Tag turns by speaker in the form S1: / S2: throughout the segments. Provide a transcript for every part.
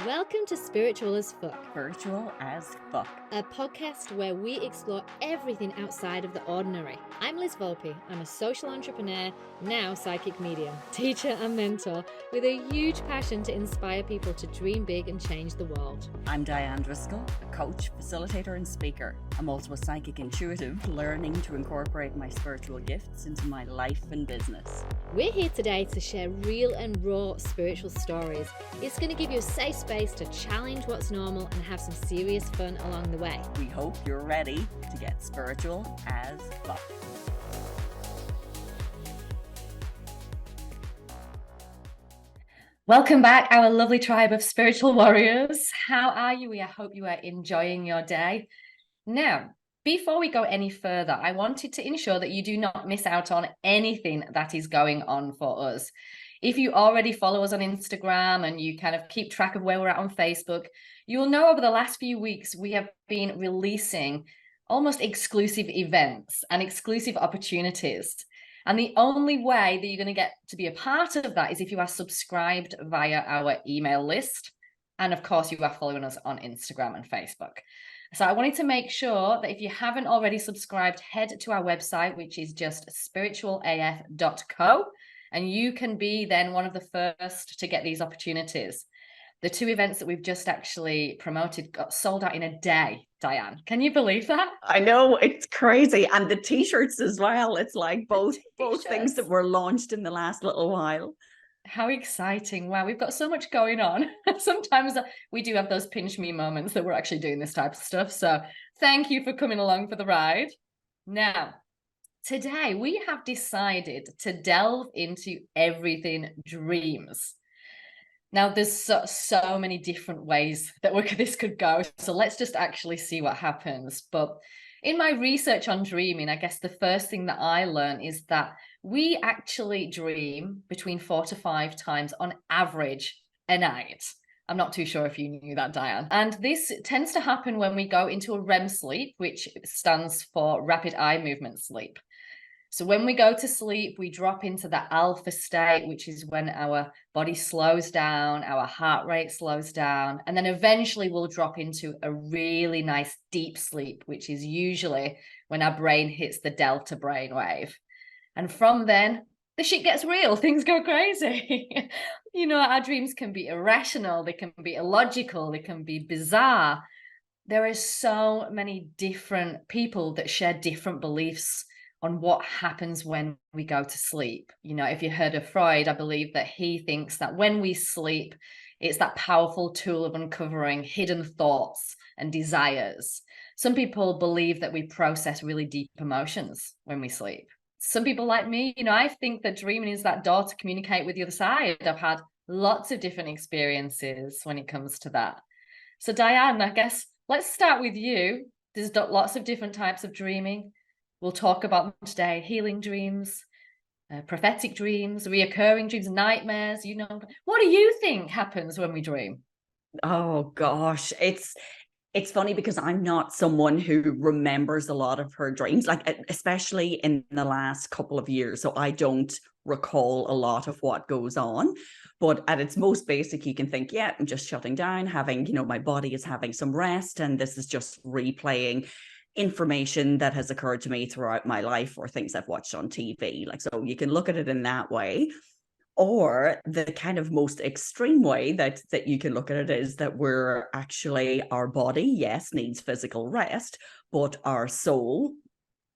S1: Welcome to Spiritual as Fuck,
S2: Spiritual as fuck.
S1: a podcast where we explore everything outside of the ordinary. I'm Liz Volpe. I'm a social entrepreneur, now psychic medium, teacher and mentor, with a huge passion to inspire people to dream big and change the world.
S2: I'm Diane Driscoll, a coach, facilitator and speaker. I'm also a psychic intuitive, learning to incorporate my spiritual gifts into my life and business.
S1: We're here today to share real and raw spiritual stories. It's going to give you a safe space to challenge what's normal and have some serious fun along the way.
S2: We hope you're ready to get spiritual as fuck.
S3: Welcome back, our lovely tribe of spiritual warriors. How are you? I hope you are enjoying your day. Now, before we go any further, I wanted to ensure that you do not miss out on anything that is going on for us. If you already follow us on Instagram and you kind of keep track of where we're at on Facebook, you will know over the last few weeks we have been releasing almost exclusive events and exclusive opportunities. And the only way that you're going to get to be a part of that is if you are subscribed via our email list. And of course, you are following us on Instagram and Facebook. So I wanted to make sure that if you haven't already subscribed, head to our website, which is just spiritualaf.co. And you can be then one of the first to get these opportunities. The two events that we've just actually promoted got sold out in a day, Diane. Can you believe that?
S2: I know, it's crazy. And the t-shirts as well. It's like both things that were launched in the last little while.
S3: How exciting. Wow, we've got so much going on. Sometimes we do have those pinch me moments that we're actually doing this type of stuff. So thank you for coming along for the ride. Now, today we have decided to delve into everything dreams. Now, there's so many different ways that this could go. So let's just actually see what happens. But in my research on dreaming, I guess the first thing that I learned is that we actually dream between 4 to 5 times on average a night. I'm not too sure if you knew that, Diane. And this tends to happen when we go into a REM sleep, which stands for rapid eye movement sleep. So when we go to sleep, we drop into that alpha state, which is when our body slows down, our heart rate slows down, and then eventually we'll drop into a really nice deep sleep, which is usually when our brain hits the delta brainwave. And from then, the shit gets real. Things go crazy. You know, our dreams can be irrational, they can be illogical, they can be bizarre. There are so many different people that share different beliefs on what happens when we go to sleep. You know, if you heard of Freud, I believe that he thinks that when we sleep, it's that powerful tool of uncovering hidden thoughts and desires. Some people believe that we process really deep emotions when we sleep. Some people like me, you know, I think that dreaming is that door to communicate with the other side. I've had lots of different experiences when it comes to that. So Diane, I guess let's start with you. There's lots of different types of dreaming. We'll talk about them today: healing dreams, prophetic dreams, reoccurring dreams, nightmares. You know, what do you think happens when we dream?
S2: Oh gosh, it's funny because I'm not someone who remembers a lot of her dreams, like especially in the last couple of years. So I don't recall a lot of what goes on. But at its most basic, you can think, yeah, I'm just shutting down, having, you know, my body is having some rest, and this is just replaying information that has occurred to me throughout my life or things I've watched on TV. Like, so you can look at it in that way. Or the kind of most extreme way that you can look at it is that we're actually, our body, yes, needs physical rest, but our soul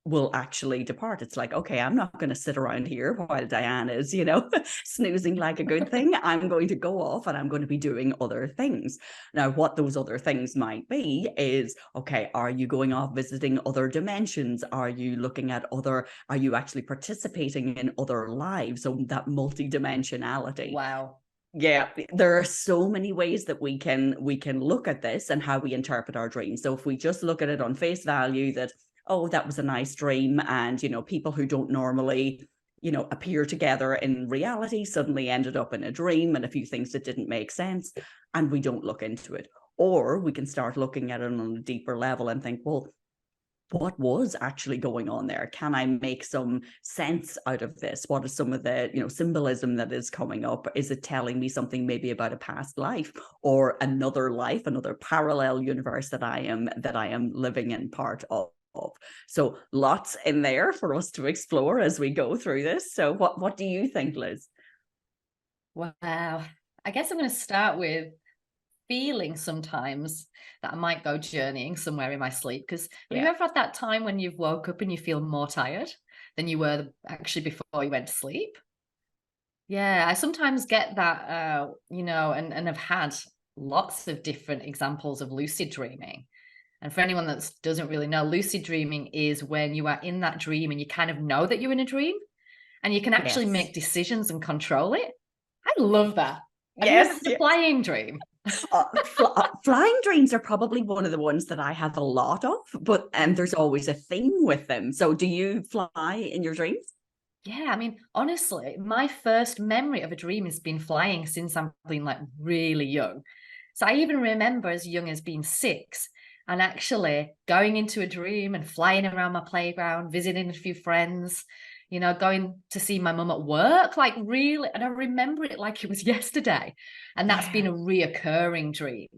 S2: will actually depart. It's like, okay, I'm not going to sit around here while Diane is, you know, snoozing like a good thing. I'm going to go off and I'm going to be doing other things. Now, what those other things might be is, okay, are you going off visiting other dimensions? Are you looking at are you actually participating in other lives? So that multidimensionality.
S3: Wow.
S2: Yeah, there are so many ways that we can look at this and how we interpret our dreams. So if we just look at it on face value that, oh, that was a nice dream, and, you know, people who don't normally, you know, appear together in reality suddenly ended up in a dream, and a few things that didn't make sense, and we don't look into it. Or we can start looking at it on a deeper level and think, well, what was actually going on there? Can I make some sense out of this? What is some of the, symbolism that is coming up? Is it telling me something maybe about a past life or another life, another parallel universe that I am living in part of? So lots in there for us to explore as we go through this. So what do you think, Liz?
S3: Wow. I guess I'm going to start with feeling sometimes that I might go journeying somewhere in my sleep. Because have you ever had that time when you've woke up and you feel more tired than you were actually before you went to sleep? Yeah, I sometimes get that, and have had lots of different examples of lucid dreaming. And for anyone that doesn't really know, lucid dreaming is when you are in that dream and you kind of know that you're in a dream and you can actually make decisions and control it. I love that. Have you ever had a flying dream?
S2: Flying dreams are probably one of the ones that I have a lot of, but there's always a theme with them. So do you fly in your dreams?
S3: Yeah, I mean, honestly, my first memory of a dream has been flying since I'm being like really young. So I even remember as young as being 6 and actually going into a dream and flying around my playground, visiting a few friends, going to see my mum at work, like really. And I remember it like it was yesterday. And that's been a reoccurring dream,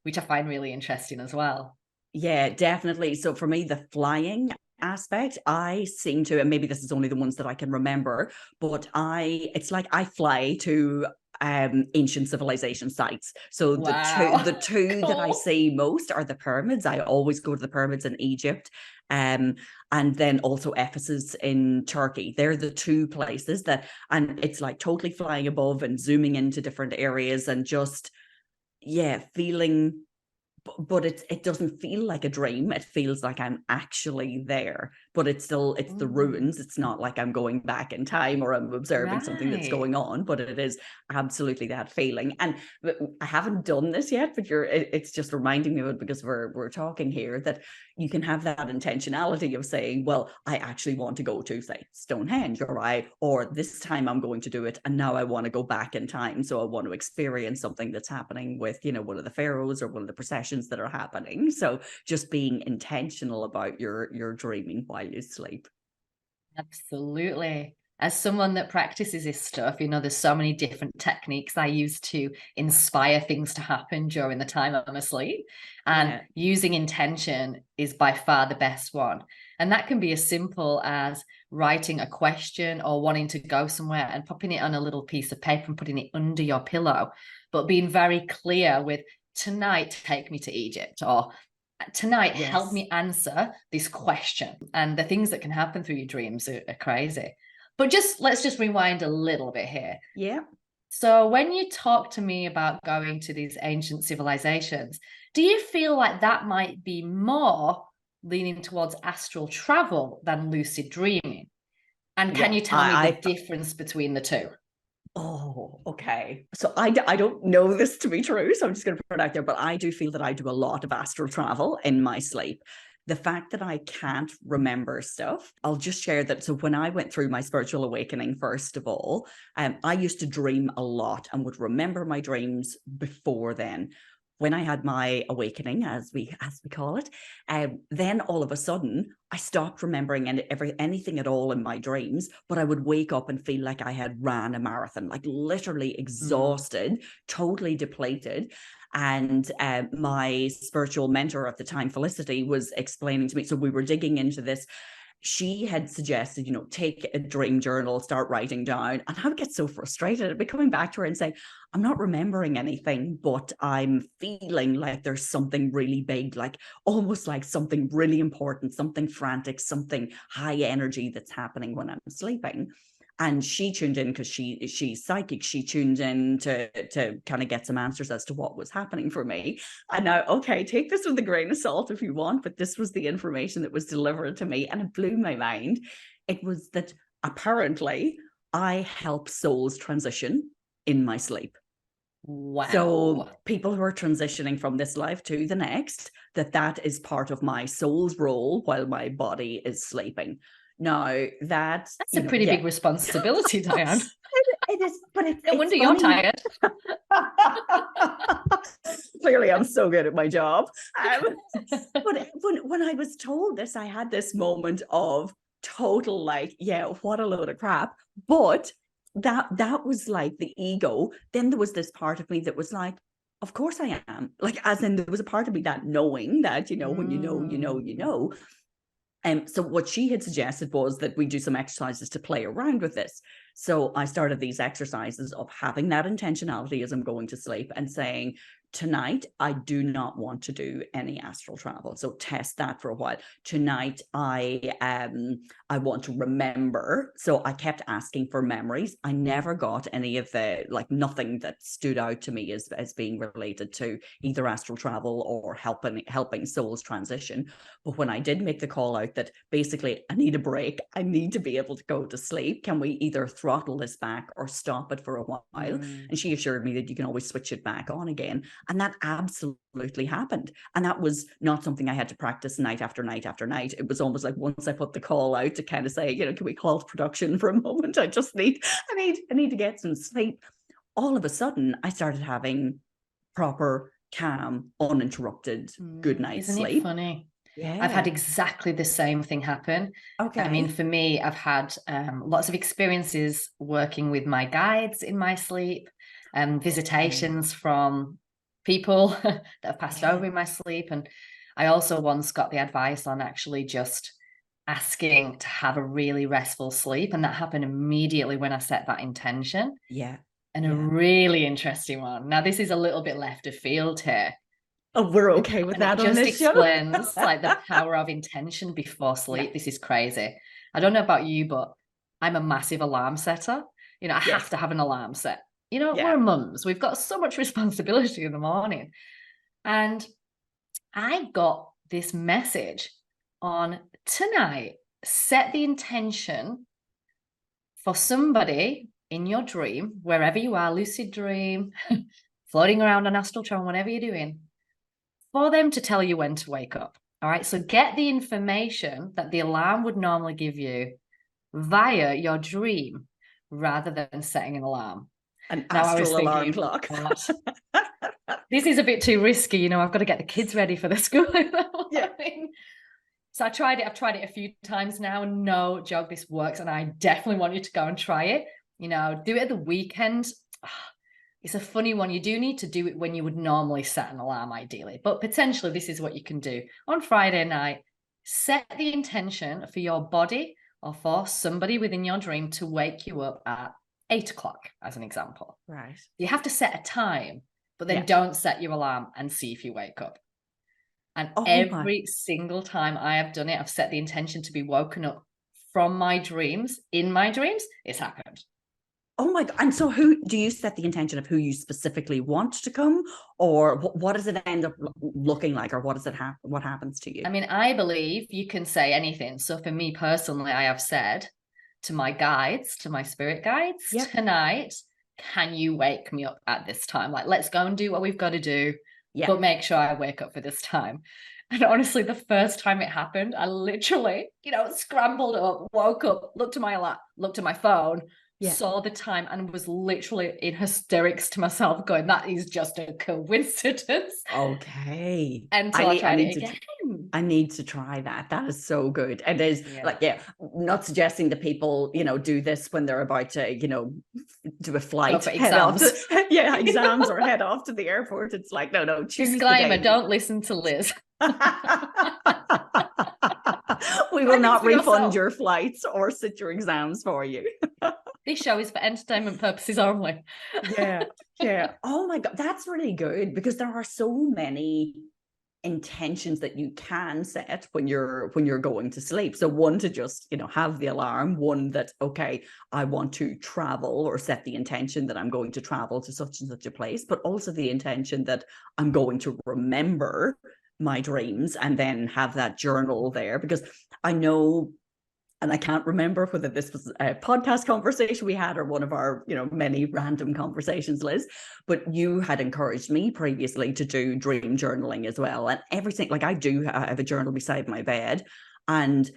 S3: which I find really interesting as well.
S2: Yeah, definitely. So for me, the flying aspect, I seem to, and maybe this is only the ones that I can remember, but it's like I fly to ancient civilization sites. So the two
S3: Cool.
S2: that I see most are the pyramids. I always go to the pyramids in Egypt. And then also Ephesus in Turkey. They're the two places and it's like totally flying above and zooming into different areas and just, feeling, but it doesn't feel like a dream. It feels like I'm actually there, but it's the ruins. It's not like I'm going back in time or I'm observing something that's going on, but it is absolutely that feeling. And I haven't done this yet, but it's just reminding me of it because we're talking here that you can have that intentionality of saying, well, I actually want to go to, say, Stonehenge, or this time I'm going to do it, and now I want to go back in time, so I want to experience something that's happening with one of the pharaohs or one of the processions that are happening. So just being intentional about your dreaming while you sleep.
S3: Absolutely. As someone that practices this stuff, there's so many different techniques I use to inspire things to happen during the time I'm asleep. And using intention is by far the best one. And that can be as simple as writing a question or wanting to go somewhere and popping it on a little piece of paper and putting it under your pillow, but being very clear with, tonight, take me to Egypt, or tonight, help me answer this question. And the things that can happen through your dreams are crazy. But let's just rewind a little bit here.
S2: Yeah.
S3: So when you talk to me about going to these ancient civilizations, do you feel like that might be more leaning towards astral travel than lucid dreaming? And can you tell me the difference between the two?
S2: Oh, okay. So I don't know this to be true, so I'm just going to put it out there, but I do feel that I do a lot of astral travel in my sleep. The fact that I can't remember stuff, I'll just share that. So when I went through my spiritual awakening, first of all, I used to dream a lot and would remember my dreams before then. When I had my awakening, as we call it, then all of a sudden I stopped remembering anything at all in my dreams, but I would wake up and feel like I had ran a marathon, like literally exhausted, totally depleted. And my spiritual mentor at the time, Felicity, was explaining to me, so we were digging into this. She had suggested, take a dream journal, start writing down. And I would get so frustrated. I'd be coming back to her and saying, I'm not remembering anything, but I'm feeling like there's something really big, like almost like something really important, something frantic, something high energy that's happening when I'm sleeping. And she tuned in because she's psychic. She tuned in to kind of get some answers as to what was happening for me. And now, okay, take this with a grain of salt if you want, but this was the information that was delivered to me, and it blew my mind. It was that apparently I help souls transition in my sleep.
S3: Wow.
S2: So people who are transitioning from this life to the next, that is part of my soul's role while my body is sleeping. Now that's
S3: a pretty big responsibility, Diane.
S2: It
S3: No wonder you're tired.
S2: Clearly, I'm so good at my job. But when I was told this, I had this moment of total like, yeah, what a load of crap. But that was like the ego. Then there was this part of me that was like, of course I am. Like, as in, there was a part of me that knowing that, when you know. So what she had suggested was that we do some exercises to play around with this. So I started these exercises of having that intentionality as I'm going to sleep and saying, tonight, I do not want to do any astral travel. So test that for a while. Tonight, I want to remember. So I kept asking for memories. I never got any of the, like, nothing that stood out to me as being related to either astral travel or helping souls transition. But when I did make the call out that basically I need a break, I need to be able to go to sleep, can we either throttle this back or stop it for a while? And she assured me that you can always switch it back on again. And that absolutely happened. And that was not something I had to practice night after night after night. It was almost like once I put the call out to kind of say, can we call production for a moment? I need to get some sleep. All of a sudden, I started having proper, calm, uninterrupted, good night's sleep.
S3: Isn't it funny?
S2: Yeah.
S3: I've had exactly the same thing happen.
S2: Okay.
S3: I mean, for me, I've had lots of experiences working with my guides in my sleep, visitations from people that have passed over in my sleep. And I also once got the advice on actually just asking to have a really restful sleep. And that happened immediately when I set that intention.
S2: Yeah.
S3: And a really interesting one. Now, this is a little bit left of field here.
S2: Oh, we're okay with that on this show.
S3: It just explains like the power of intention before sleep. Yeah. This is crazy. I don't know about you, but I'm a massive alarm setter. I have to have an alarm set. We're mums. We've got so much responsibility in the morning. And I got this message on tonight, set the intention for somebody in your dream, wherever you are, lucid dream, floating around on astral travel, whatever you're doing, for them to tell you when to wake up. All right. So get the information that the alarm would normally give you via your dream rather than setting an alarm.
S2: An astral alarm clock.
S3: This is a bit too risky. I've got to get the kids ready for the school.
S2: Yeah.
S3: So I've tried it a few times now, and no joke, this works. And I definitely want you to go and try it. Do it at the weekend. It's a funny one. You do need to do it when you would normally set an alarm, ideally. But potentially, this is what you can do. On Friday night, set the intention for your body or for somebody within your dream to wake you up at 8 o'clock, as an example.
S2: Right.
S3: You have to set a time, but then don't set your alarm and see if you wake up. And every single time I have done it, I've set the intention to be woken up from my dreams. In my dreams, it's happened.
S2: Oh my God. And so who do you set the intention of who you specifically want to come, or what does it end up looking like, or what does it what happens to you?
S3: I mean, I believe you can say anything. So for me personally, I have said to my guides, to my spirit guides, tonight, can you wake me up at this time? Like, let's go and do what we've got to do, but make sure I wake up for this time. And honestly, the first time it happened, I literally, scrambled up, woke up, looked at my alarm, looked at my phone, saw the time, and was literally in hysterics to myself going, that is just a coincidence.
S2: Okay.
S3: Until I tried it again.
S2: I need to try that. That is so good. It is not suggesting that people, do this when they're about to, do a flight.
S3: Head off to,
S2: exams or head off to the airport. It's like, no.
S3: Disclaimer, don't listen to Liz.
S2: We will not refund your flights or sit your exams for you.
S3: This show is for entertainment purposes only.
S2: Yeah. Oh my God, that's really good, because there are so many intentions that you can set when you're going to sleep. So one, to just, have the alarm, one that, okay, I want to travel, or set the intention that I'm going to travel to such and such a place, but also the intention that I'm going to remember my dreams, and then have that journal there. Because I know, and I can't remember whether this was a podcast conversation we had or one of our, many random conversations, Liz, but you had encouraged me previously to do dream journaling as well. And everything, like I have a journal beside my bed, and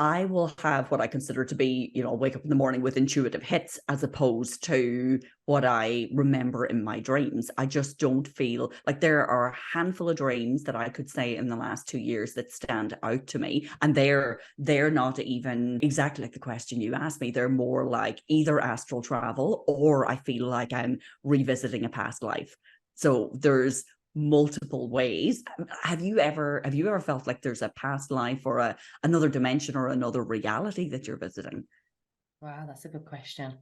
S2: I will have what I consider to be, wake up in the morning with intuitive hits as opposed to what I remember in my dreams. I just don't feel like there are a handful of dreams that I could say in the last 2 years that stand out to me. And they're not even exactly like the question you asked me. They're more like either astral travel or I feel like I'm revisiting a past life. So there's multiple ways. Have you ever felt like there's a past life or another dimension or another reality that you're visiting?
S3: Wow, that's a good question.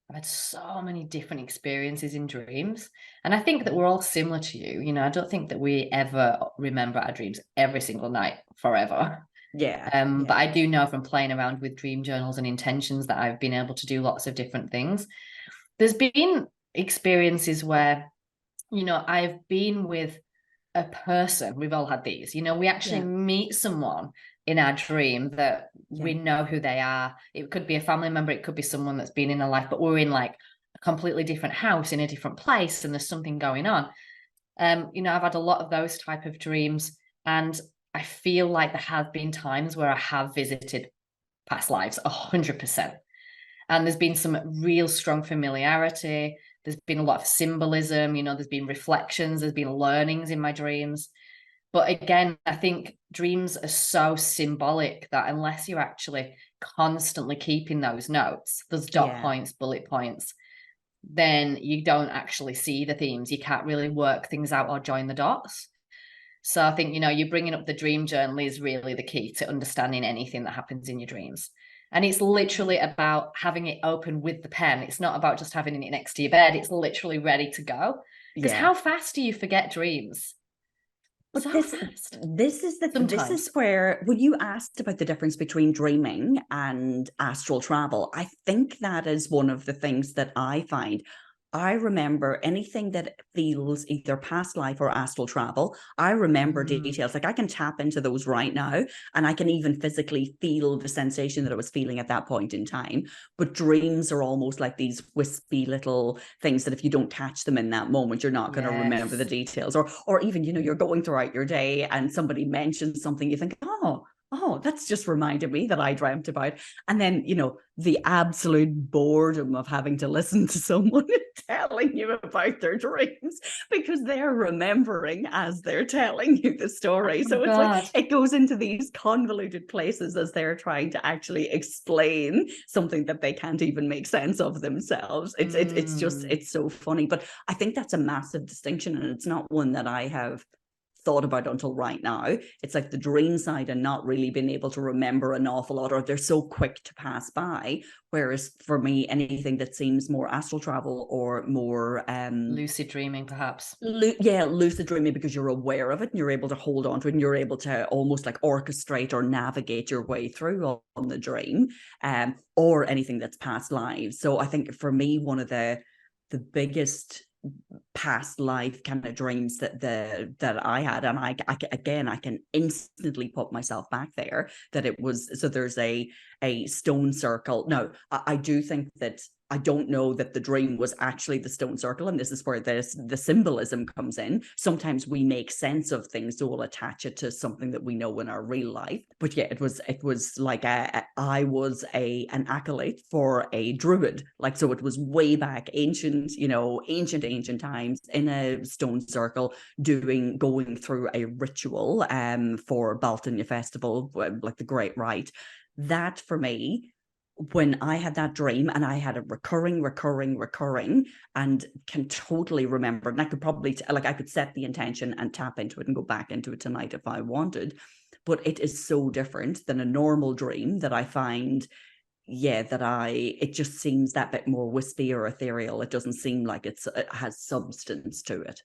S3: I've had so many different experiences in dreams. And I think that we're all similar to you. I don't think that we ever remember our dreams every single night forever.
S2: Yeah.
S3: But I do know from playing around with dream journals and intentions that I've been able to do lots of different things. There's been experiences where, I've been with a person. We've all had these. We actually meet someone in our dream that we know who they are. It could be a family member, it could be someone that's been in our life, but we're in like a completely different house in a different place and there's something going on. I've had a lot of those type of dreams, and I feel like there have been times where I have visited past lives 100%. And there's been some real strong familiarity. There's been a lot of symbolism, there's been reflections, there's been learnings in my dreams. But again, I think dreams are so symbolic that unless you're actually constantly keeping those notes, those dot points, bullet points, then you don't actually see the themes. You can't really work things out or join the dots. So I think, you bringing up the dream journal is really the key to understanding anything that happens in your dreams. And it's literally about having it open with the pen. It's not about just having it next to your bed. It's literally ready to go. Because how fast do you forget dreams?
S2: But
S3: so
S2: fast. This is where, when you asked about the difference between dreaming and astral travel, I think that is one of the things that I find. I remember anything that feels either past life or astral travel. I remember details. Like I can tap into those right now, and I can even physically feel the sensation that I was feeling at that point in time. But dreams are almost like these wispy little things that if you don't catch them in that moment, you're not going to remember the details. Or even, you're going throughout your day and somebody mentions something, you think, oh, that's just reminded me that I dreamt about. And then, the absolute boredom of having to listen to someone telling you about their dreams because they're remembering as they're telling you the story. So it's like it goes into these convoluted places as they're trying to actually explain something that they can't even make sense of themselves. It's so funny. But I think that's a massive distinction, and it's not one that I have thought about until right now. It's like the dream side and not really being able to remember an awful lot, or they're so quick to pass by. Whereas for me, anything that seems more astral travel or more
S3: lucid dreaming, perhaps.
S2: Lucid dreaming, because you're aware of it and you're able to hold on to it and you're able to almost like orchestrate or navigate your way through on the dream, or anything that's past lives. So I think for me, one of the biggest past life kind of dreams that I had, and I can instantly put myself back there, that it was, so there's a stone circle. Now I do think that I don't know that the dream was actually the stone circle, and this is where the symbolism comes in. Sometimes we make sense of things, so we'll attach it to something that we know in our real life. But yeah, it was like I was an acolyte for a druid, like, so it was way back, ancient times, in a stone circle, going through a ritual for Baltanya festival, like the Great Rite. That for me, when I had that dream and I had a recurring and can totally remember, and I could probably I could set the intention and tap into it and go back into it tonight if I wanted, but it is so different than a normal dream that I find, it just seems that bit more wispy or ethereal. It doesn't seem like it has substance to it.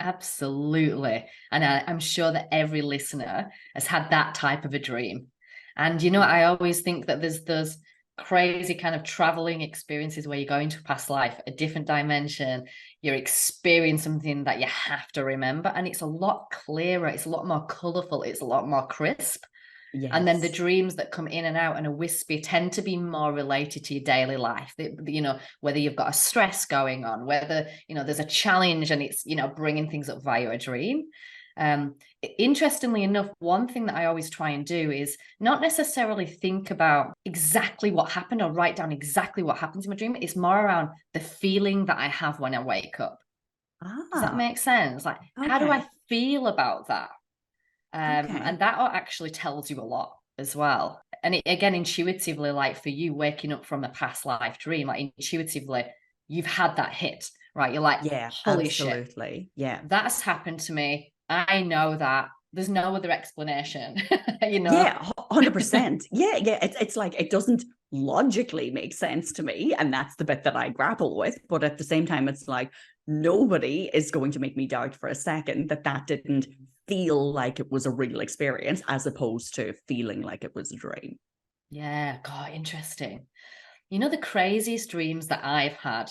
S3: Absolutely. And I'm sure that every listener has had that type of a dream. And I always think that there's those crazy kind of traveling experiences where you go into a past life, a different dimension, you're experiencing something that you have to remember, and it's a lot clearer, it's a lot more colorful, it's a lot more crisp. Yes. And then the dreams that come in and out and are wispy tend to be more related to your daily life. Whether you've got a stress going on, whether, there's a challenge and it's, bringing things up via a dream. Interestingly enough, one thing that I always try and do is not necessarily think about exactly what happened or write down exactly what happens in my dream. It's more around the feeling that I have when I wake up. Does that make sense? Like, how do I feel about that? And that actually tells you a lot as well. And it, again, intuitively, like for you waking up from a past life dream, like intuitively, you've had that hit, right? You're like,
S2: yeah,
S3: holy
S2: absolutely.
S3: shit.
S2: Yeah.
S3: That's happened to me. I know that. There's no other explanation, you know?
S2: Yeah, 100%. Yeah, yeah. It's like it doesn't logically make sense to me. And that's the bit that I grapple with. But at the same time, it's like nobody is going to make me doubt for a second that that didn't feel like it was a real experience as opposed to feeling like it was a dream.
S3: Yeah, God, interesting. You know, the craziest dreams that I've had,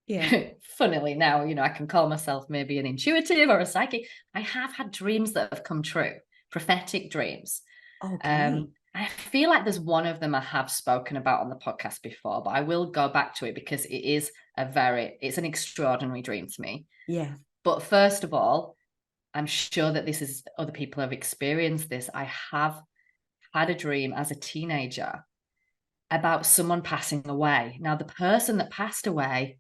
S2: Yeah.
S3: funnily now, you know, I can call myself maybe an intuitive or a psychic. I have had dreams that have come true, prophetic dreams.
S2: Okay.
S3: I feel like there's one of them I have spoken about on the podcast before, but I will go back to it because it's an extraordinary dream to me.
S2: Yeah.
S3: But first of all, I'm sure that this is other people have experienced this. I have had a dream as a teenager about someone passing away. Now, the person that passed away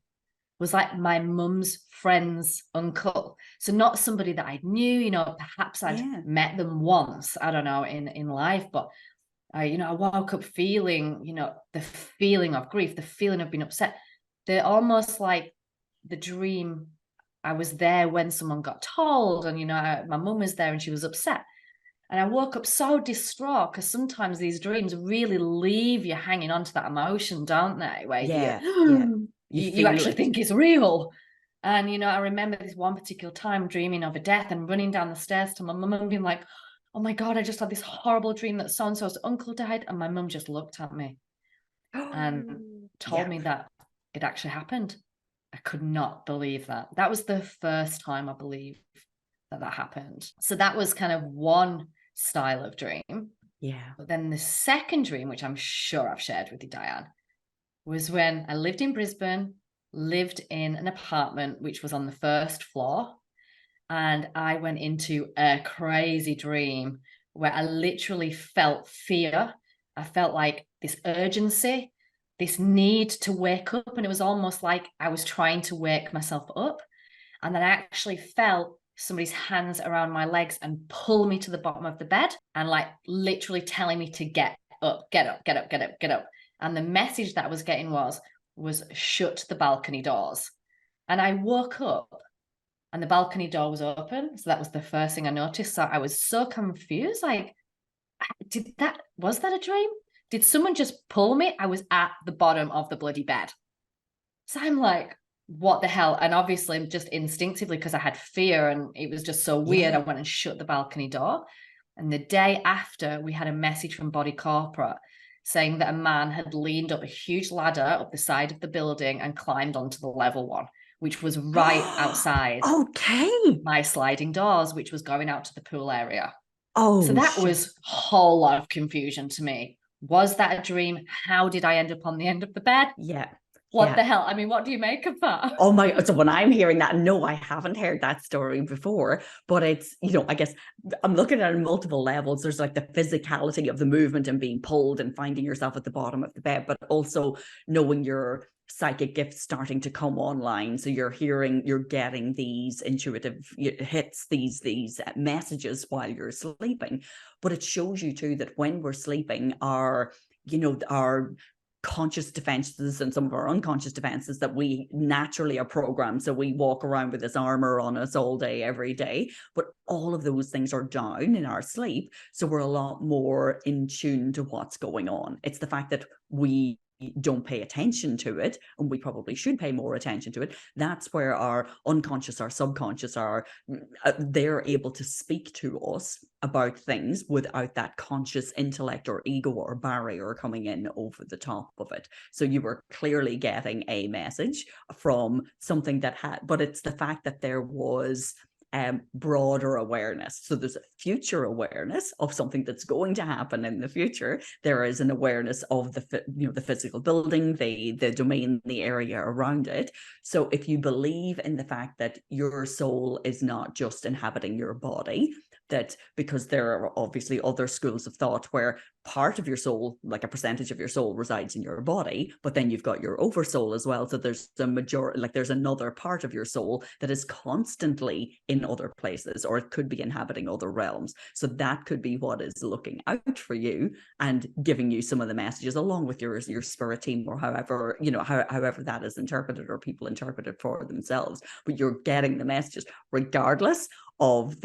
S3: was like my mum's friend's uncle. So not somebody that I knew, you know, perhaps I'd met them once, I don't know, in life, but you know, I woke up feeling, you know, the feeling of grief, the feeling of being upset. They're almost like the dream. I was there when someone got told, and, you know, my mum was there and she was upset. And I woke up so distraught because sometimes these dreams really leave you hanging on to that emotion, don't they? Where you actually think it's real. And, you know, I remember this one particular time dreaming of a death and running down the stairs to my mum and being like, oh my God, I just had this horrible dream that so-and-so's uncle died. And my mum just looked at me and told me that it actually happened. I could not believe that. That was the first time I believe that happened. So that was kind of one style of dream.
S2: Yeah.
S3: But then the second dream, which I'm sure I've shared with you, Diane, was when I lived in Brisbane, lived in an apartment which was on the first floor. And I went into a crazy dream where I literally felt fear. I felt like this urgency, this need to wake up. And it was almost like I was trying to wake myself up. And then I actually felt somebody's hands around my legs and pull me to the bottom of the bed and like literally telling me to get up, get up, get up, get up, get up. And the message that I was getting was shut the balcony doors. And I woke up and the balcony door was open. So that was the first thing I noticed. So I was so confused. Like, was that a dream? Did someone just pull me? I was at the bottom of the bloody bed. So I'm like, what the hell? And obviously just instinctively, because I had fear and it was just so weird, I went and shut the balcony door. And the day after, we had a message from Body Corporate saying that a man had leaned up a huge ladder up the side of the building and climbed onto the level one, which was right outside my sliding doors, which was going out to the pool area. So that was a whole lot of confusion to me. Was that a dream? How did I end up on the end of the bed?
S2: Yeah.
S3: What the hell? I mean, what do you make of that?
S2: Oh my, so when I'm hearing that, no, I haven't heard that story before, but it's, you know, I guess I'm looking at it on multiple levels. There's like the physicality of the movement and being pulled and finding yourself at the bottom of the bed, but also knowing your psychic gifts starting to come online. So you're getting these intuitive hits, these messages while you're sleeping. But it shows you too that when we're sleeping, our conscious defenses and some of our unconscious defenses that we naturally are programmed. So we walk around with this armor on us all day, every day, but all of those things are down in our sleep. So we're a lot more in tune to what's going on. It's the fact that we don't pay attention to it, and we probably should pay more attention to it. That's where our unconscious, our subconscious are, they're able to speak to us about things without that conscious intellect or ego or barrier coming in over the top of it. So you were clearly getting a message from something that had, but it's the fact that there was broader awareness. So there's a future awareness of something that's going to happen in the future. There is an awareness of the physical building, the domain, the area around it. So if you believe in the fact that your soul is not just inhabiting your body, that because there are obviously other schools of thought where part of your soul, like a percentage of your soul, resides in your body, but then you've got your oversoul as well. So there's a majority, like there's another part of your soul that is constantly in other places, or it could be inhabiting other realms. So that could be what is looking out for you and giving you some of the messages, along with your spirit team, or however, however that is interpreted, or people interpret it for themselves. But you're getting the messages regardless of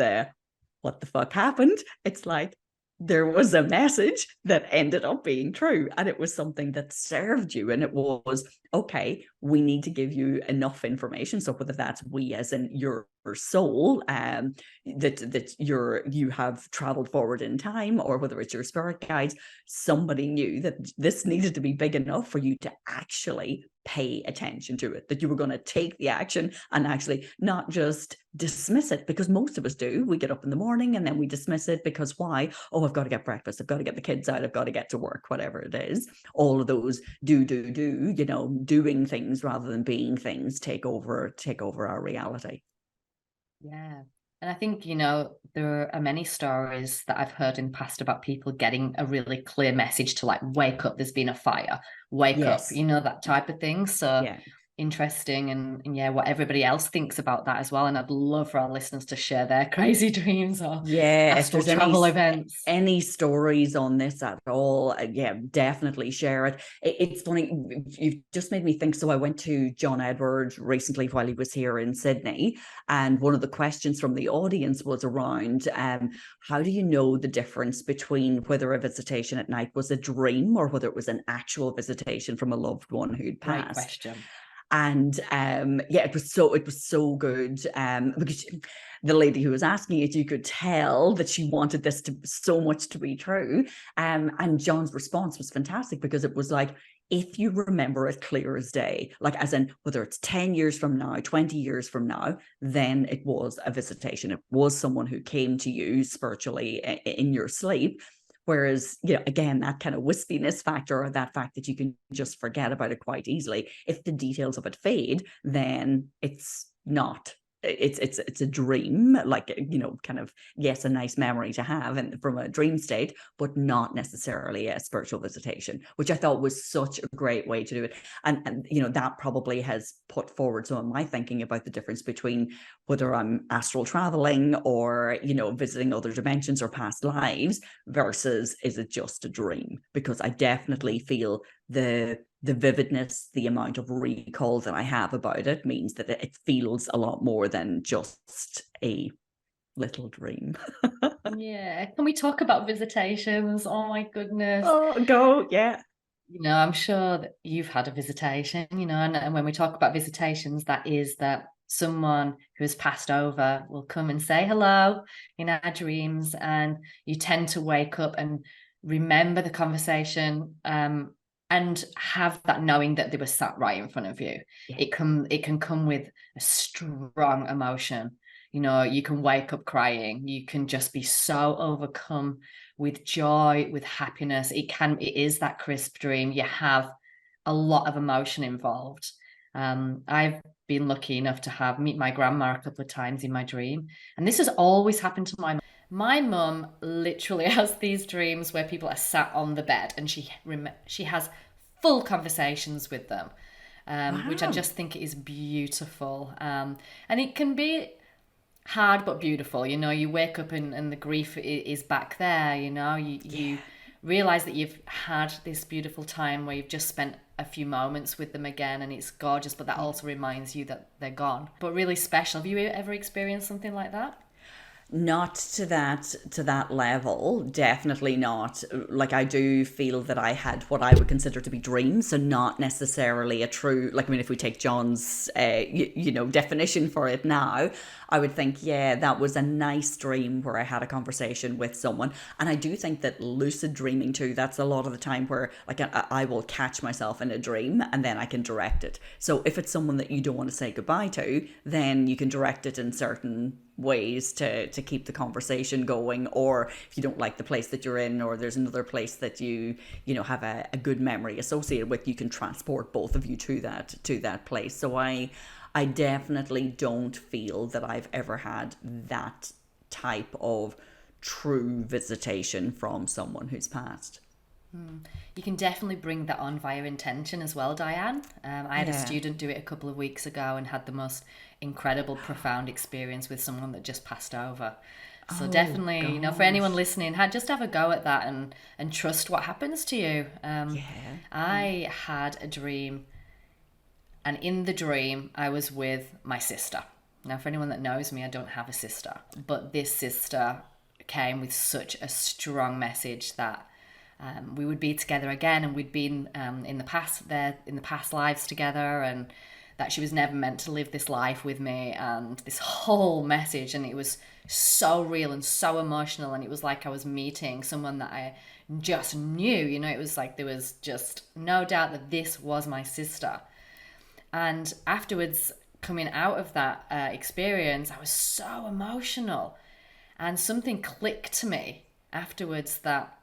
S2: what the fuck happened. It's like there was a message that ended up being true, and it was something that served you, and it was, okay, we need to give you enough information. So whether that's we as in your soul, that you have traveled forward in time, or whether it's your spirit guides, somebody knew that this needed to be big enough for you to actually pay attention to it, that you were going to take the action and actually not just dismiss it, because most of us do. We get up in the morning and then we dismiss it because why? Oh, I've got to get breakfast, I've got to get the kids out, I've got to get to work, whatever it is. All of those doing things rather than being things take over our reality.
S3: Yeah. And I think, there are many stories that I've heard in the past about people getting a really clear message to, like, wake up, there's been a fire, wake up, that type of thing. So interesting. And yeah, what everybody else thinks about that as well. And I'd love for our listeners to share their crazy dreams or astral travel events.
S2: Any stories on this at all, definitely share it. It's funny, you've just made me think. So I went to John Edward recently while he was here in Sydney, and one of the questions from the audience was around how do you know the difference between whether a visitation at night was a dream or whether it was an actual visitation from a loved one who'd passed?
S3: Great question.
S2: And it was so good, because the lady who was asking it, you could tell that she wanted this to so much to be true. And John's response was fantastic, because it was like, if you remember it clear as day, like as in whether it's 10 years from now, 20 years from now, then it was a visitation. It was someone who came to you spiritually in your sleep. Whereas, again, that kind of wispiness factor, or that fact that you can just forget about it quite easily, if the details of it fade, then it's not. It's a dream, like, kind of, yes, a nice memory to have and from a dream state, but not necessarily a spiritual visitation, which I thought was such a great way to do it. And that probably has put forward some of my thinking about the difference between whether I'm astral traveling or, visiting other dimensions or past lives versus is it just a dream? Because I definitely feel the vividness, the amount of recall that I have about it means that it feels a lot more than just a little dream.
S3: Yeah. Can we talk about visitations? Oh my goodness.
S2: Oh, go. Yeah.
S3: I'm sure that you've had a visitation, and when we talk about visitations, that is that someone who has passed over will come and say hello in our dreams, and you tend to wake up and remember the conversation, and have that knowing that they were sat right in front of you. Yeah. It can come with a strong emotion. You can wake up crying. You can just be so overcome with joy, with happiness. It is that crisp dream. You have a lot of emotion involved. I've been lucky enough to meet my grandma a couple of times in my dream. And this has always happened to my mum. My mum literally has these dreams where people are sat on the bed and she has full conversations with them, wow. Which I just think is beautiful. And it can be hard but beautiful. You wake up and the grief is back there. You realize that you've had this beautiful time where you've just spent a few moments with them again, and it's gorgeous, but that also reminds you that they're gone. But really special. Have you ever experienced something like that?
S2: Not to that level, definitely not. Like, I do feel that I had what I would consider to be dreams, so not necessarily a true, like, I mean, if we take John's definition for it now, I would think, yeah, that was a nice dream where I had a conversation with someone. And I do think that lucid dreaming too, that's a lot of the time where, like, I will catch myself in a dream and then I can direct it. So if it's someone that you don't want to say goodbye to, then you can direct it in certain ways to keep the conversation going, or if you don't like the place that you're in, or there's another place that you know have a good memory associated with, you can transport both of you to that place. So I definitely don't feel that I've ever had that type of true visitation from someone who's passed.
S3: You can definitely bring that on via intention as well, Diane. I had a student do it a couple of weeks ago and had the most incredible, profound experience with someone that just passed over. So definitely, you know, for anyone listening, just have a go at that and trust what happens to you. I had a dream, and in the dream, I was with my sister. Now, for anyone that knows me, I don't have a sister, but this sister came with such a strong message that we would be together again, and we'd been in the past lives together, and that she was never meant to live this life with me, and this whole message. And it was so real and so emotional, and it was like I was meeting someone that I just knew. You know, it was like there was just no doubt that this was my sister. And afterwards, coming out of that experience, I was so emotional, and something clicked to me afterwards that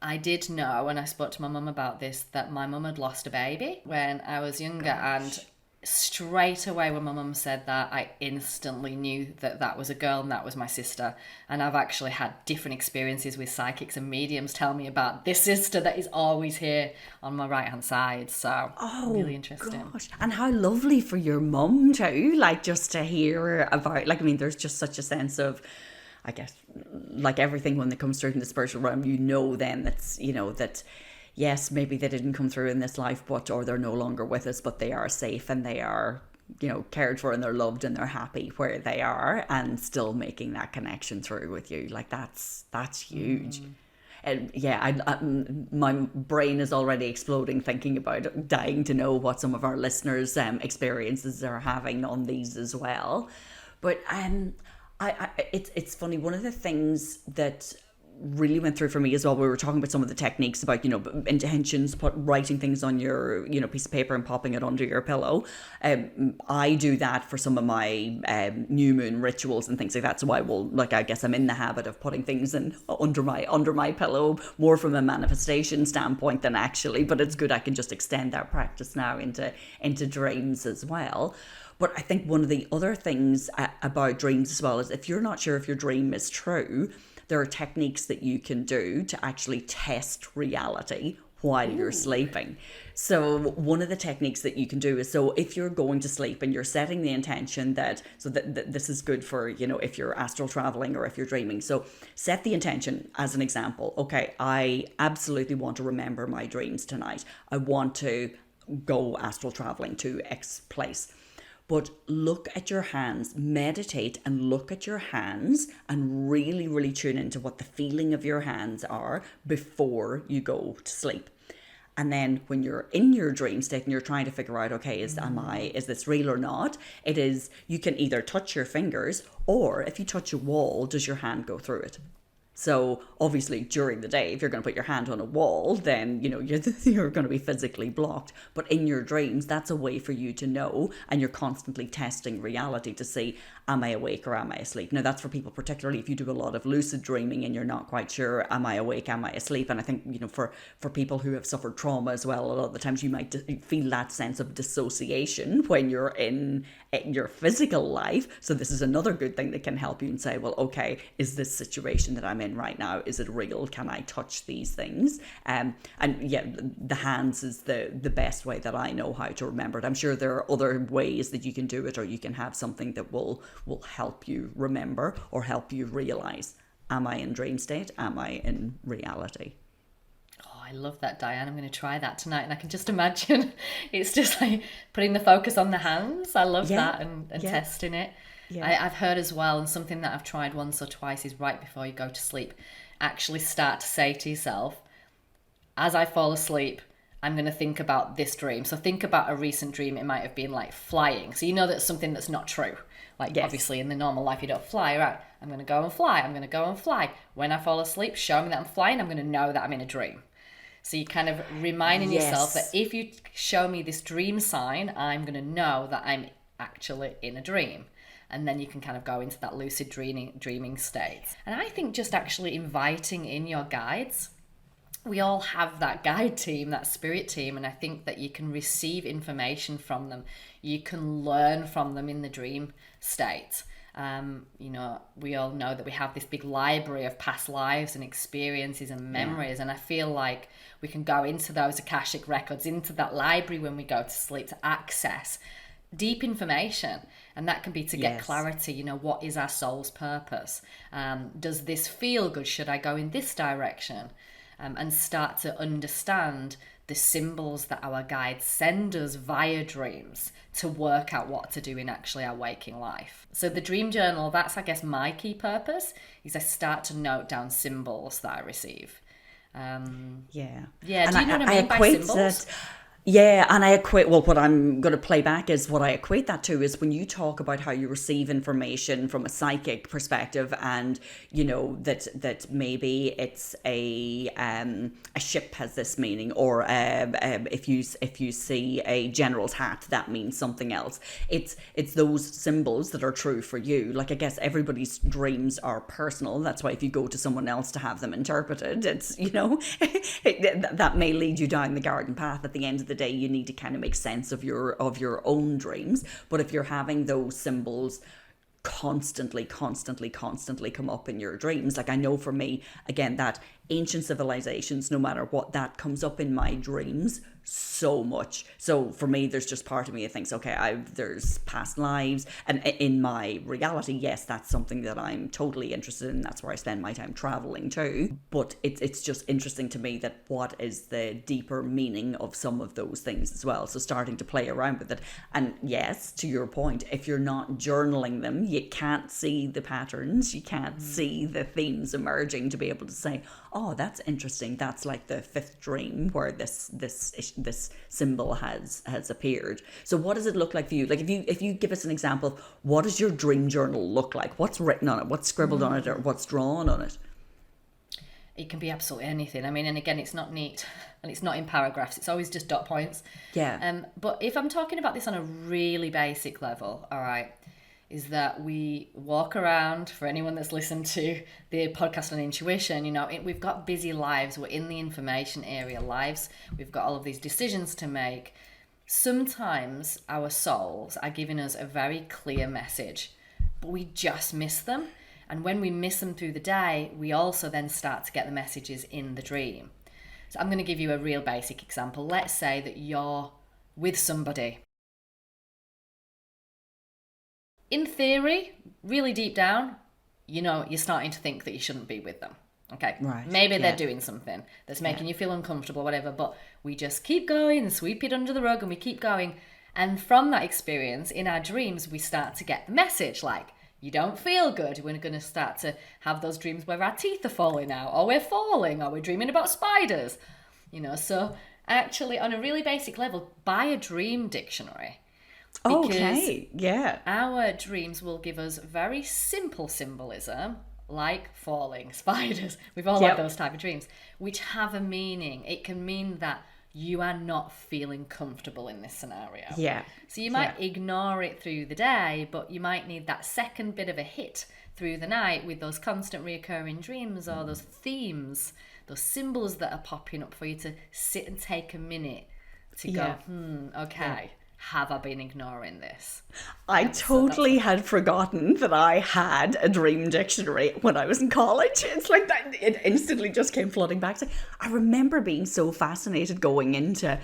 S3: I did know, when I spoke to my mum about this, that my mum had lost a baby when I was younger. And straight away when my mum said that, I instantly knew that that was a girl and that was my sister. And I've actually had different experiences with psychics and mediums tell me about this sister that is always here on my right hand side. So really interesting.
S2: Gosh. And how lovely for your mum too, like just to hear about, like, I mean, there's just such a sense of, I guess, like everything when it comes through in the spiritual realm, you know, then that's, you know, that yes, maybe they didn't come through in this life, or they're no longer with us, but they are safe and they are, you know, cared for and they're loved and they're happy where they are, and still making that connection through with you. Like that's huge. And my brain is already exploding thinking about, dying to know what some of our listeners' experiences are having on these as well. But it's funny. One of the things that really went through for me as well, we were talking about some of the techniques about, you know, intentions, writing things on your, you know, piece of paper and popping it under your pillow. I do that for some of my new moon rituals and things like that. So I will, like, I guess I'm in the habit of putting things in under my pillow, more from a manifestation standpoint than actually, but it's good. I can just extend that practice now into dreams as well. But I think one of the other things about dreams as well is, if you're not sure if your dream is true, there are techniques that you can do to actually test reality while you're sleeping. So one of the techniques that you can do is, so if you're going to sleep and you're setting the intention that this is good for, you know, if you're astral traveling or if you're dreaming. So set the intention as an example. Okay, I absolutely want to remember my dreams tonight. I want to go astral traveling to X place. But look at your hands, meditate and look at your hands and really, really tune into what the feeling of your hands are before you go to sleep. And then when you're in your dream state and you're trying to figure out, okay, is this real or not? It is, you can either touch your fingers, or if you touch a wall, does your hand go through it? So obviously during the day, if you're going to put your hand on a wall, then, you know, you're going to be physically blocked. But in your dreams, that's a way for you to know, and you're constantly testing reality to see, am I awake or am I asleep? Now that's for people, particularly if you do a lot of lucid dreaming and you're not quite sure, am I awake, am I asleep? And I think, you know, for people who have suffered trauma as well, a lot of the times you might feel that sense of dissociation when you're in your physical life. So this is another good thing that can help you and say, well, okay, is this situation that I'm in right now, is it real? Can I touch these things? And yeah, the hands is the best way that I know how to remember it. I'm sure there are other ways that you can do it, or you can have something that will help you remember or help you realize, am I in dream state? Am I in reality?
S3: I love that, Diane. I'm going to try that tonight, and I can just imagine it's just like putting the focus on the hands. I love that, and testing it. I've heard as well, and something that I've tried once or twice, is right before you go to sleep, actually start to say to yourself, as I fall asleep, I'm going to think about this dream. So think about a recent dream. It might have been like flying. So you know that's something that's not true. Like obviously in the normal life you don't fly, right? I'm going to go and fly. I'm going to go and fly. When I fall asleep, show me that I'm flying. I'm going to know that I'm in a dream. So you kind of reminding yourself that if you show me this dream sign, I'm going to know that actually in a dream. And then you can kind of go into that lucid dreaming state. And I think just actually inviting in your guides, we all have that guide team, that spirit team, and I think that you can receive information from them. You can learn from them in the dream state. We all know that we have this big library of past lives and experiences and memories, and I feel like we can go into those Akashic records, into that library when we go to sleep, to access deep information. And that can be to get clarity, what is our soul's purpose? Does this feel good? Should I go in this direction? And start to understand the symbols that our guides send us via dreams to work out what to do in actually our waking life. So the dream journal, that's, I guess, my key purpose, is I start to note down symbols that I receive.
S2: And
S3: do you know what I mean by symbols?
S2: And I equate, what I'm going to play back is what I equate that to is when you talk about how you receive information from a psychic perspective, and that maybe it's a ship has this meaning, or if you see a general's hat, that means something else. It's those symbols that are true for you. Like, I guess everybody's dreams are personal. That's why if you go to someone else to have them interpreted, it's that may lead you down the garden path. At the end of the day, you need to kind of make sense of your own dreams. But if you're having those symbols constantly come up in your dreams, like I know for me, again, that ancient civilizations, no matter what, that comes up in my dreams so much. So for me, there's just part of me that thinks, okay, there's past lives, and in my reality, yes, that's something that I'm totally interested in. That's where I spend my time traveling too. But it's just interesting to me that what is the deeper meaning of some of those things as well. So starting to play around with it. And yes, to your point, if you're not journaling them, you can't see the patterns, you can't see the themes emerging to be able to say, oh, that's interesting. That's like the fifth dream where this symbol has appeared. So what does it look like for you? Like, if you give us an example of what does your dream journal look like? What's written on it? What's scribbled on it, or what's drawn on it?
S3: It can be absolutely anything. I mean, and again, it's not neat and it's not in paragraphs. It's always just dot points.
S2: Yeah.
S3: But if I'm talking about this on a really basic level, all right, is that we walk around, for anyone that's listened to the podcast on intuition, we've got busy lives. We're in the information area lives. We've got all of these decisions to make. Sometimes our souls are giving us a very clear message, but we just miss them. And when we miss them through the day, we also then start to get the messages in the dream. So I'm going to give you a real basic example. Let's say that you're with somebody. In theory, really deep down, you're starting to think that you shouldn't be with them. Okay,
S2: right.
S3: Maybe they're doing something that's making you feel uncomfortable, whatever, but we just keep going and sweep it under the rug and we keep going. And from that experience, in our dreams, we start to get the message like, you don't feel good. We're going to start to have those dreams where our teeth are falling out, or we're falling, or we're dreaming about spiders. So actually, on a really basic level, buy a dream dictionary.
S2: Okay, yeah.
S3: Our dreams will give us very simple symbolism, like falling, spiders. We've all had those type of dreams, which have a meaning. It can mean that you are not feeling comfortable in this scenario.
S2: Yeah.
S3: So you might ignore it through the day, but you might need that second bit of a hit through the night with those constant reoccurring dreams or those themes, those symbols that are popping up for you to sit and take a minute to go, okay. Have I been ignoring this?
S2: I totally had forgotten that I had a dream dictionary when I was in college. It's like that, it instantly just came flooding back. I remember being so fascinated going into,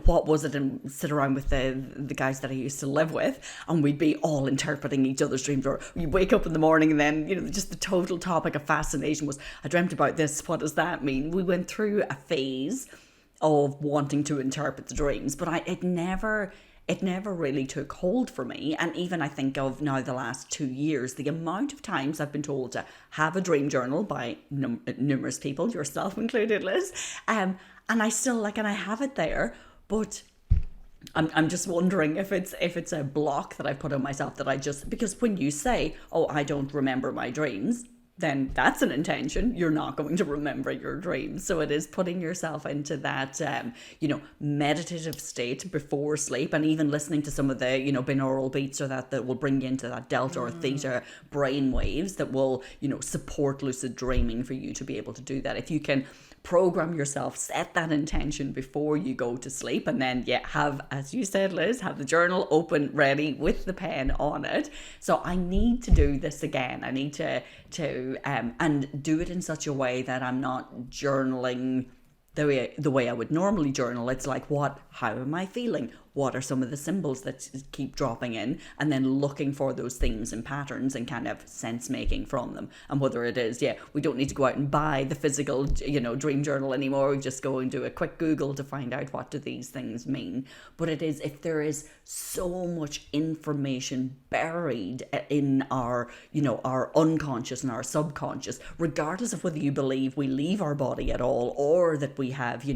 S2: what was it, and sit around with the guys that I used to live with, and we'd be all interpreting each other's dreams. Or you wake up in the morning and then, just the total topic of fascination was, I dreamt about this. What does that mean? We went through a phase of wanting to interpret the dreams, but it never really took hold for me. And even I think of now the last 2 years, the amount of times I've been told to have a dream journal by numerous people, yourself included, Liz. And I still and I have it there, but I'm just wondering if it's a block that I put on myself, that because when you say, oh, I don't remember my dreams, then that's an intention. You're not going to remember your dreams. So it is putting yourself into that, meditative state before sleep, and even listening to some of the, binaural beats or that will bring you into that delta or theta brain waves that will, support lucid dreaming for you to be able to do that. If you can program yourself, set that intention before you go to sleep, and then have, as you said, Liz, have the journal open ready with the pen on it. So I need to do this again. I need to and do it in such a way that I'm not journaling the way I would normally journal. It's like, how am I feeling? What are some of the symbols that keep dropping in? And then looking for those themes and patterns and kind of sense making from them. And whether it is, we don't need to go out and buy the physical, dream journal anymore. We just go and do a quick Google to find out what do these things mean. But it is, if there is so much information buried in our, our unconscious and our subconscious, regardless of whether you believe we leave our body at all or that we have,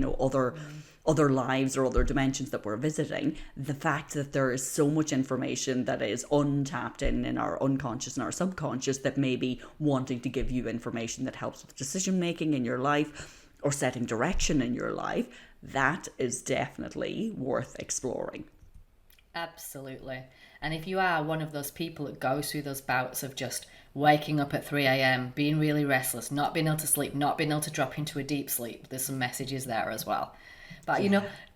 S2: other lives or other dimensions that we're visiting, the fact that there is so much information that is untapped in our unconscious and our subconscious that may be wanting to give you information that helps with decision making in your life or setting direction in your life, that is definitely worth exploring.
S3: Absolutely. And if you are one of those people that goes through those bouts of just waking up at 3 a.m, being really restless, not being able to sleep, not being able to drop into a deep sleep, there's some messages there as well. But,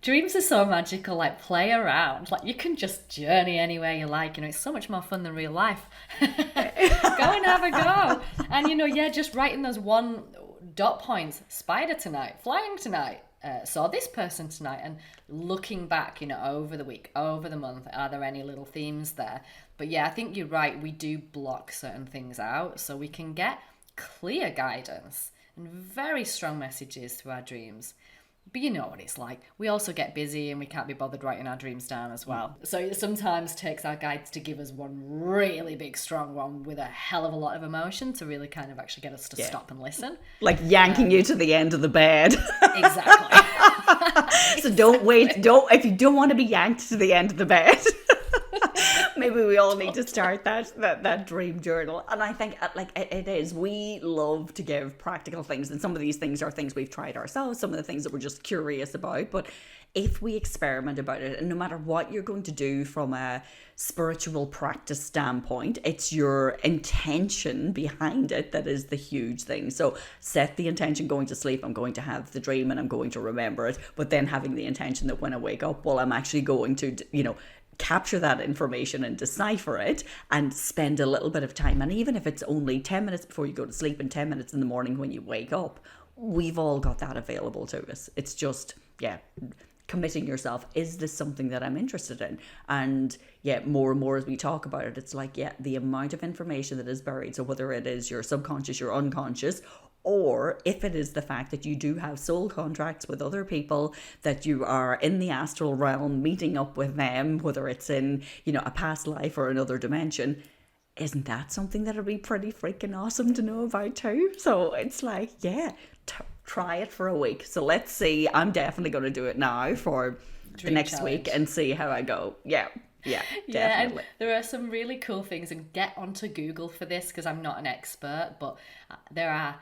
S3: dreams are so magical, like play around. Like you can just journey anywhere you like. It's so much more fun than real life. Go and have a go. And, just writing those one dot points, spider tonight, flying tonight, saw this person tonight, and looking back, over the week, over the month, are there any little themes there? But I think you're right. We do block certain things out so we can get clear guidance and very strong messages through our dreams. But you know what it's like. We also get busy and we can't be bothered writing our dreams down as well. So it sometimes takes our guides to give us one really big, strong one with a hell of a lot of emotion to really kind of actually get us to stop and listen.
S2: Like yanking you to the end of the bed.
S3: Exactly.
S2: So don't wait. If you don't want to be yanked to the end of the bed. Maybe we all need to start that dream journal. And I think it is, we love to give practical things, and some of these things are things we've tried ourselves, some of the things that we're just curious about. But if we experiment about it, and no matter what you're going to do from a spiritual practice standpoint, it's your intention behind it that is the huge thing. So set the intention going to sleep, I'm going to have the dream and I'm going to remember it. But then having the intention that when I wake up, well, I'm actually going to, capture that information and decipher it and spend a little bit of time. And even if it's only 10 minutes before you go to sleep and 10 minutes in the morning when you wake up, we've all got that available to us. It's just, committing yourself. Is this something that I'm interested in? And more and more as we talk about it, it's like, the amount of information that is buried. So whether it is your subconscious, your unconscious, or if it is the fact that you do have soul contracts with other people, that you are in the astral realm meeting up with them, whether it's in, a past life or another dimension, isn't that something that would be pretty freaking awesome to know about too? So it's like, try it for a week. So let's see. I'm definitely going to do it now for the next week and see how I go. Yeah, definitely.
S3: And there are some really cool things, and get onto Google for this because I'm not an expert, but there are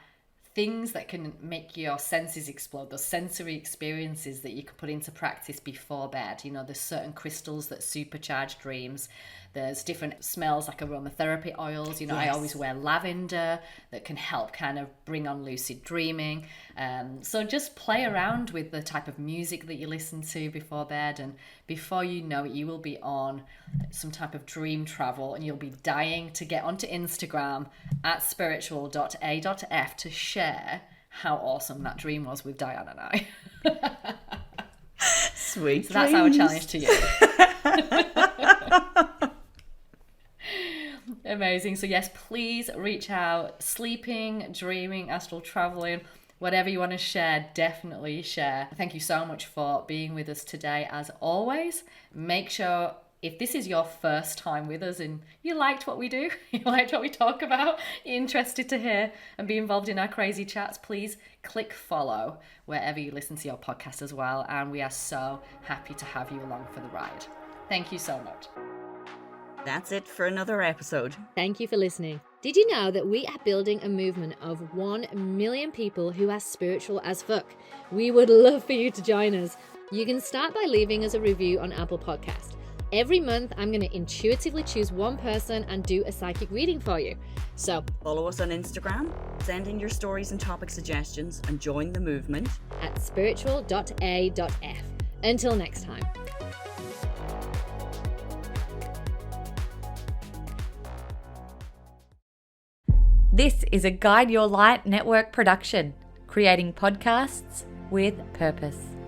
S3: things that can make your senses explode, those sensory experiences that you can put into practice before bed. There's certain crystals that supercharge dreams. There's different smells like aromatherapy oils. I always wear lavender that can help kind of bring on lucid dreaming. So just play around with the type of music that you listen to before bed, and before you know it, you will be on some type of dream travel, and you'll be dying to get onto Instagram at spiritual.a.f to share how awesome that dream was with Diane and I.
S2: Sweet
S3: So that's our challenge to you. Amazing. So yes, please reach out. Sleeping, dreaming, astral traveling, whatever you want to share, definitely share. Thank you so much for being with us today. As always, make sure, if this is your first time with us and you liked what we do, you liked what we talk about, you're interested to hear and be involved in our crazy chats, please click follow wherever you listen to your podcast as well. And we are so happy to have you along for the ride. Thank you so much.
S2: That's it for another episode.
S1: Thank you for listening. Did you know that we are building a movement of 1 million people who are spiritual as fuck? We would love for you to join us. You can start by leaving us a review on Apple Podcast. Every month, I'm going to intuitively choose one person and do a psychic reading for you. So
S2: follow us on Instagram, send in your stories and topic suggestions, and join the movement
S1: at spiritual.a.f. Until next time.
S4: This is a Guide Your Light Network production, creating podcasts with purpose.